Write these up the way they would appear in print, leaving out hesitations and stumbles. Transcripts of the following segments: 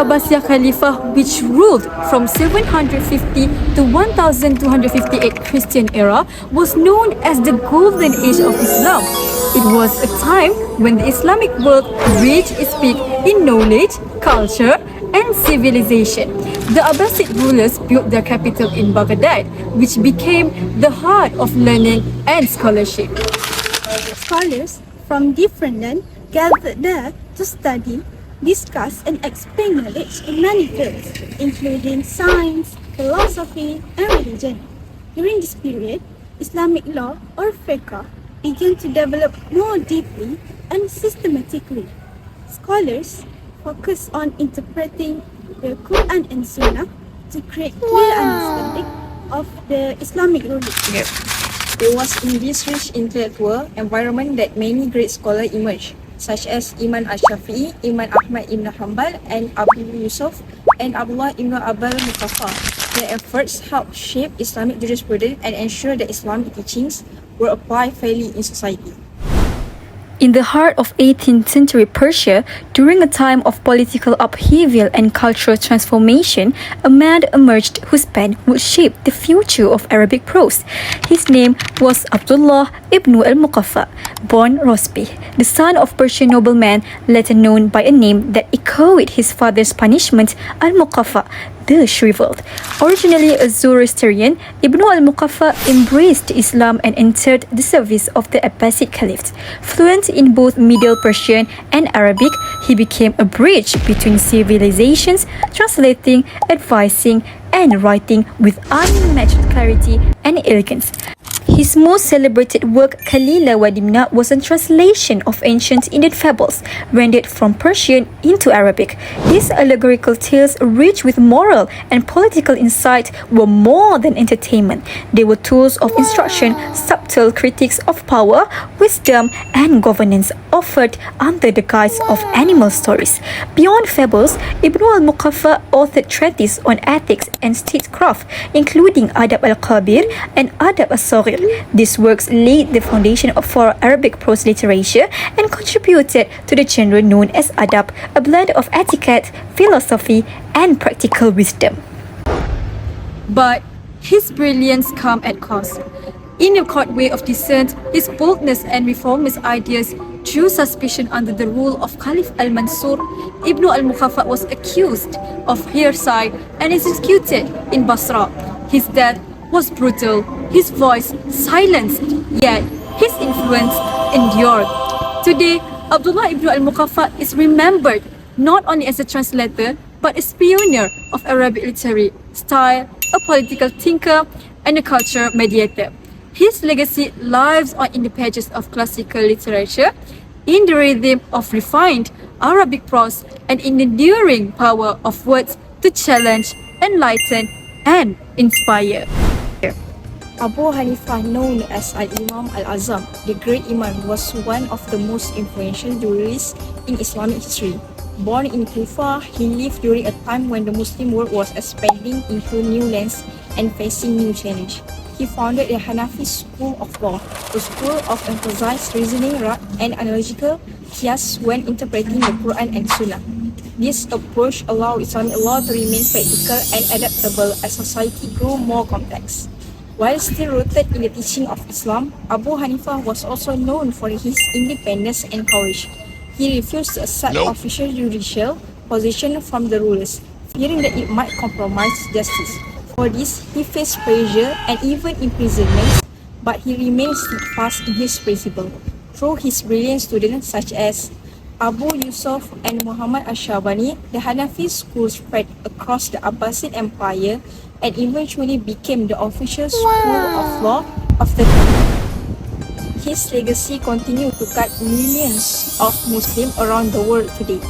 Abbasiyah Khalifah, which ruled from 750 to 1258 Christian era, was known as the Golden Age of Islam. It was a time when the Islamic world reached its peak in knowledge, culture, and civilization. The Abbasid rulers built their capital in Baghdad, which became the heart of learning and scholarship. Scholars from different lands gathered there to study, discuss and explain knowledge in many fields, including science, philosophy and religion. During this period, Islamic law or Fiqh began to develop more deeply and systematically. Scholars focus on interpreting the Quran and Sunnah to create clear understanding of the Islamic religion. It was in this rich intellectual environment that many great scholars emerged, such as Imam Ash-Shafi'i, Imam Ahmad ibn Hanbal, and Abu Yusuf and Abdullah ibn Abal Muqaffa. Their efforts helped shape Islamic jurisprudence and ensure that Islamic teachings were applied fairly in society. In the heart of 18th century Persia, during a time of political upheaval and cultural transformation, a man emerged whose pen would shape the future of Arabic prose. His name was Abdullah ibn al-Muqaffa, born Rosbi, the son of Persian nobleman, later known by a name that echoed his father's punishment, al-Muqaffa, the shriveled. Originally a Zoroastrian, Ibn al-Muqaffa embraced Islam and entered the service of the Abbasid Caliphs. Fluent in both Middle Persian and Arabic, he became a bridge between civilizations, translating, advising, and writing with unmatched clarity and elegance. His most celebrated work, Kalila wa Dimna, was a translation of ancient Indian fables, rendered from Persian into Arabic. These allegorical tales, rich with moral and political insight, were more than entertainment. They were tools of instruction, subtle critiques of power, wisdom, and governance, offered under the guise of animal stories. Beyond fables, Ibn al-Muqaffa authored treatises on ethics and statecraft, including Adab al-Kabir and Adab al-Saghir. These works laid the foundation for Arabic prose literature and contributed to the genre known as adab, a blend of etiquette, philosophy, and practical wisdom. But his brilliance came at cost. In a courtway of dissent, his boldness and reformist ideas drew suspicion under the rule of Caliph al-Mansur. Ibn al-Muqaffa was accused of heresy and executed in Basra. His death was brutal, his voice silenced, yet his influence endured. Today, Abdullah ibn al-Muqaffa is remembered not only as a translator, but as pioneer of Arabic literary style, a political thinker, and a culture mediator. His legacy lives on in the pages of classical literature, in the rhythm of refined Arabic prose, and in the enduring power of words to challenge, enlighten, and inspire. Abu Hanifah, known as Al-Imam Al-Azam, the great Imam, was one of the most influential jurists in Islamic history. Born in Kufa, he lived during a time when the Muslim world was expanding into new lands and facing new challenges. He founded the Hanafi school of law, a school of emphasized reasoning and analogical qiyas when interpreting the Quran and Sunnah. This approach allowed Islamic law to remain practical and adaptable as society grew more complex. While still rooted in the teaching of Islam, Abu Hanifah was also known for his independence and courage. He refused to accept official judicial position from the rulers, fearing that it might compromise justice. For this, he faced pressure and even imprisonment, but he remained steadfast in his principle. Through his brilliant students such as Abu Yusuf and Muhammad Ash-Shabani, the Hanafi school spread across the Abbasid Empire and eventually became the official school of law of the country. His legacy continues to guide millions of Muslims around the world today.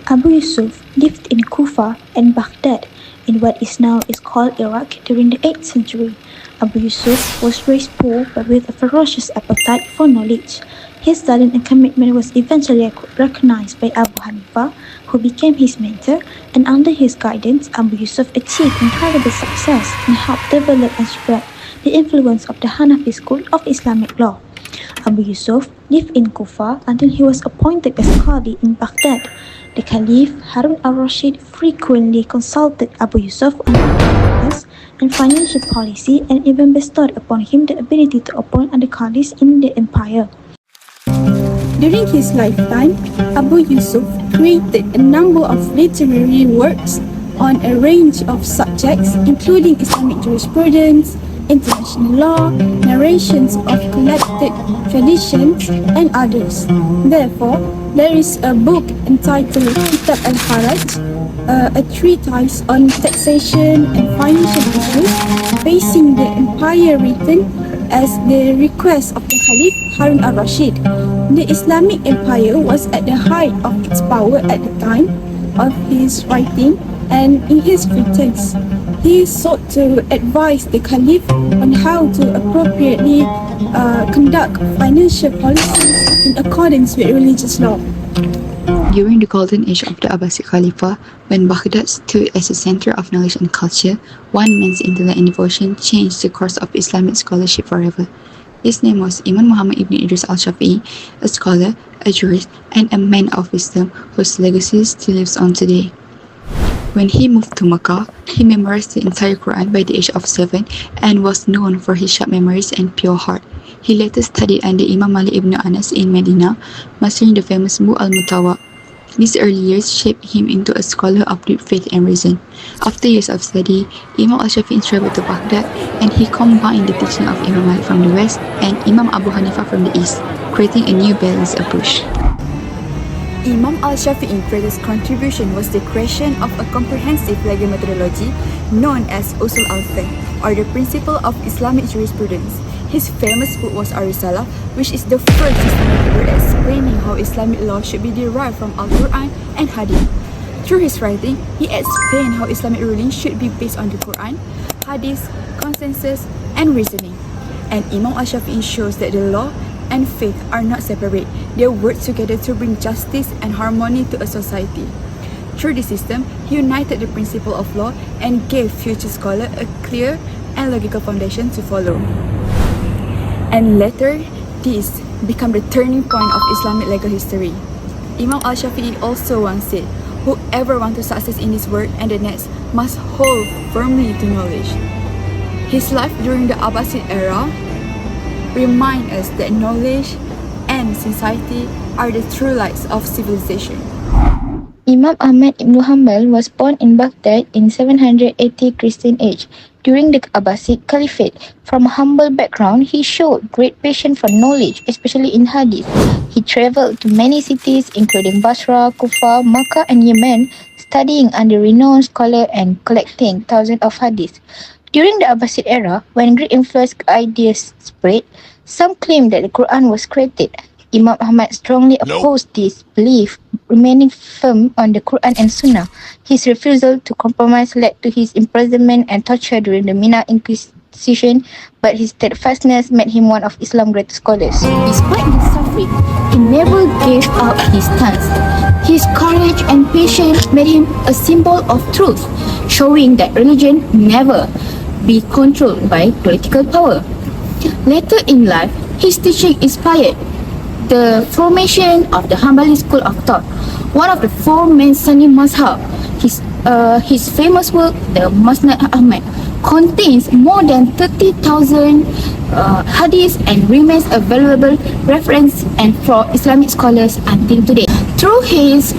Abu Yusuf lived in Kufa and Baghdad in what is now called Iraq during the 8th century. Abu Yusuf was raised poor but with a ferocious appetite for knowledge. His talent and commitment was eventually recognized by Abu Hanifah, who became his mentor, and under his guidance, Abu Yusuf achieved incredible success and helped develop and spread the influence of the Hanafi school of Islamic law. Abu Yusuf lived in Kufa until he was appointed as Qadi in Baghdad. The Caliph Harun al-Rashid frequently consulted Abu Yusuf on business and financial policy and even bestowed upon him the ability to appoint other Qadis in the empire. During his lifetime, Abu Yusuf created a number of literary works on a range of subjects including Islamic jurisprudence, international law, narrations of collected traditions, and others. Therefore, there is a book entitled Kitab al-Haraj, a treatise on taxation and financial issues facing the empire written as the request of the Caliph Harun al-Rashid. The Islamic Empire was at the height of its power at the time of his writing, and in his treatise, he sought to advise the Caliph on how to appropriately conduct financial policies in accordance with religious law. During the golden age of the Abbasid Khalifa, when Baghdad stood as a center of knowledge and culture, one man's intellect and devotion changed the course of Islamic scholarship forever. His name was Imam Muhammad ibn Idris al-Shafi'i, a scholar, a jurist, and a man of wisdom whose legacy still lives on today. When he moved to Makkah, he memorized the entire Quran by the age of 7 and was known for his sharp memories and pure heart. He later studied under Imam Malik ibn Anas in Medina, mastering the famous Mu al-Mutawa. These early years shaped him into a scholar of deep faith and reason. After years of study, Imam al-Shafi'i traveled to Baghdad and he combined the teaching of Imam Malik from the west and Imam Abu Hanifa from the east, creating a new balanced approach. Imam al-Shafi'i's greatest contribution was the creation of a comprehensive legal methodology known as Usul al-Fiqh, or the principle of Islamic jurisprudence. His famous book was Ar-Risalah, which is the first systematic work explaining how Islamic law should be derived from Al-Quran and Hadith. Through his writing, he explained how Islamic ruling should be based on the Quran, Hadith, consensus, and reasoning. And Imam al-Shafi'i shows that the law and faith are not separate. They work together to bring justice and harmony to a society. Through this system, he united the principle of law and gave future scholars a clear and logical foundation to follow. And later, this became the turning point of Islamic legal history. Imam al-Shafi'i also once said, "Whoever wants to success in this world and the next must hold firmly to knowledge." His life during the Abbasid era reminds us that knowledge and society are the true lights of civilization. Imam Ahmad ibn Hanbal was born in Baghdad in 780 Christian age during the Abbasid Caliphate. From a humble background, he showed great passion for knowledge, especially in Hadith. He traveled to many cities including Basra, Kufa, Makkah and Yemen, studying under renowned scholars and collecting thousands of Hadith. During the Abbasid era, when Greek influence ideas spread, some claim that the Quran was created. Imam Ahmad strongly opposed this belief, remaining firm on the Quran and Sunnah. His refusal to compromise led to his imprisonment and torture during the Mina Inquisition, but his steadfastness made him one of Islam's greatest scholars. Despite his suffering, he never gave up his stance. His courage and patience made him a symbol of truth, showing that religion never be controlled by political power. Later in life, his teaching inspired the formation of the Hanbali school of thought, one of the four main Sunni mazhab. His famous work, the Musnad Ahmad, contains more than 30,000 hadiths and remains a valuable reference and for Islamic scholars until today. Through his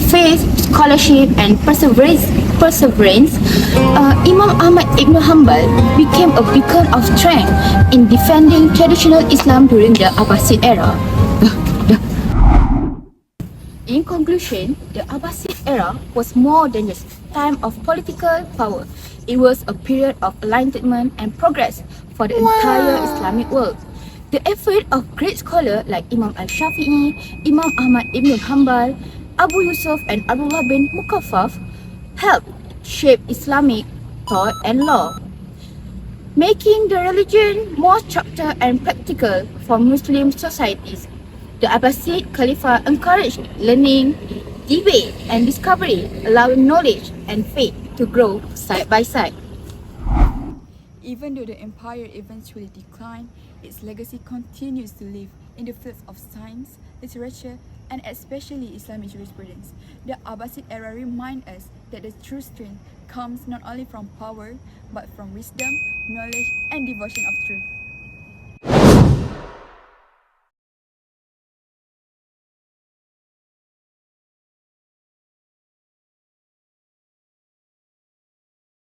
faith, scholarship, and perseverance, Imam Ahmad ibn Hanbal became a beacon of strength in defending traditional Islam during the Abbasid era. In conclusion, the Abbasid era was more than just a time of political power. It was a period of enlightenment and progress for the entire Islamic world. The effort of great scholars like Imam al-Shafi'i, Imam Ahmad ibn Hanbal, Abu Yusuf and Abdullah bin Mukaffaf helped shape Islamic thought and law, making the religion more structured and practical for Muslim societies. The Abbasid Caliphate encouraged learning, debate and discovery, allowing knowledge and faith to grow side by side. Even though the empire eventually declined, its legacy continues to live in the fields of science, literature, and especially Islamic jurisprudence. The Abbasid era reminds us that the true strength comes not only from power, but from wisdom, knowledge, and devotion of truth.